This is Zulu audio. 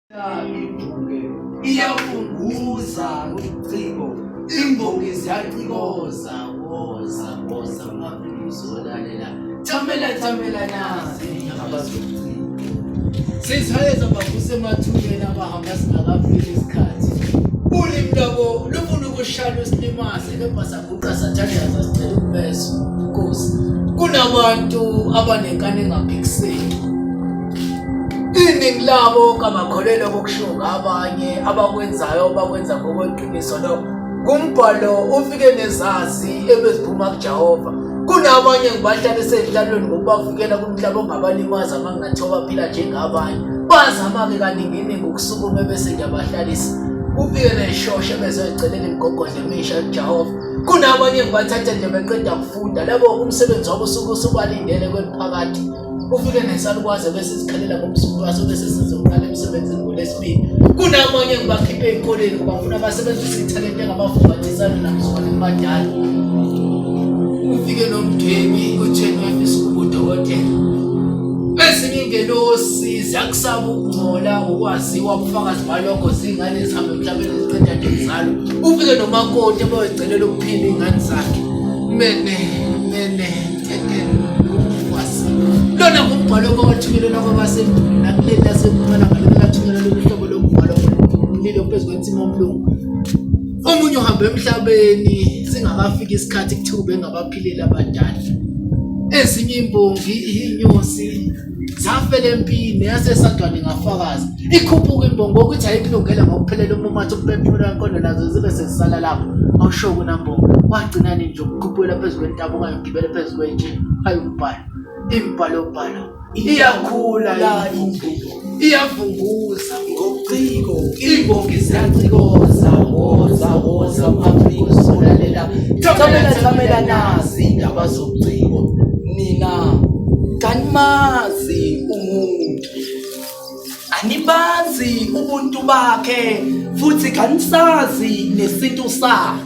Imbongi iyafunguza ubuciko, imbongi ziyacikoza woza amaphilisi olalela thamela nazi abazobuciko. Sesihayeza bakusemathubeni abahamba singakafiki isikhathi. Ulimi lwabo lufuna ukushaya usilimase kepha saguqa sathandaza sicela ukubeso Nkosi. Kunabantu abanenkani engaphikiseki. Iningi labo kamakholelo kokushuka abanye abakwenza ngokweqiniso lo kumbhalo ufike nezazi ebeziphuma kuJehova. Kunabanye ngibahlala esedlalweni ngokubavikela kumhlaba ongabalimaza amangathoba phila njengabanye. Bazama-ke kaningi ukusukuma bese ngiyabahlalisa. Ufike neshoshe bezoyicelela imigogodla emisha kuJehova. Kunabanye ngibathatha nje beqeda kufunda labo umsebenzi wabo usubalindele kweliphakathi. Ufike nesalukwazi bese sikhalela ngomsuku waso bese sizoqala emsebenzini ngoLwesibili. Kunamanye ngibakhiphe ey'koleni ngoba ngifuna abasebenzise ithalente engabafungathisana namsona emadala. Ufike nomdwebi utheni wafisa ukuba udokotela. Ezinye ingelosi ziyakusaba ukungcola ukwaziwa ubufakazi balokho zingane zihambe emhlabeni ziqeda nje kuzalo. Ufike nomakoti abayoyicelela ukuphila iy'ngane zakhe. Mene lona kumbhalo kwathunyelelwa kwabasendulo nakuleli laseMpumalanga lathunyelelwa uhlobo lombhalo umlilo phezu kwensimo omlungu. Omunye uhambe emhlabeni singakafika isikhathi kuthiwa engabaphileli abadala. Ezinye imbongi inyosi zafela empini yasesandwane ngafakazi. Ikhuphuka imbongi ukuthi ayikulungela ngokuphelela umumatha ukuphefumula wenkondo nazo zibe sezisala lapho. Awusho nambongi wagcinani nje ukukhuphula phezu kwentaba okanye ugibele phezu kwentshe. Hayi umbhalo. Imbhalo iyakhula iyavunguza ngobuciko, imbongi ziyacikoza woza amaphilisi olalela thamela nazi indaba zobuciko. Nina kanimazi umuntu, anibazi ubuntu bakhe futhi kanisazi nesintu sakhe.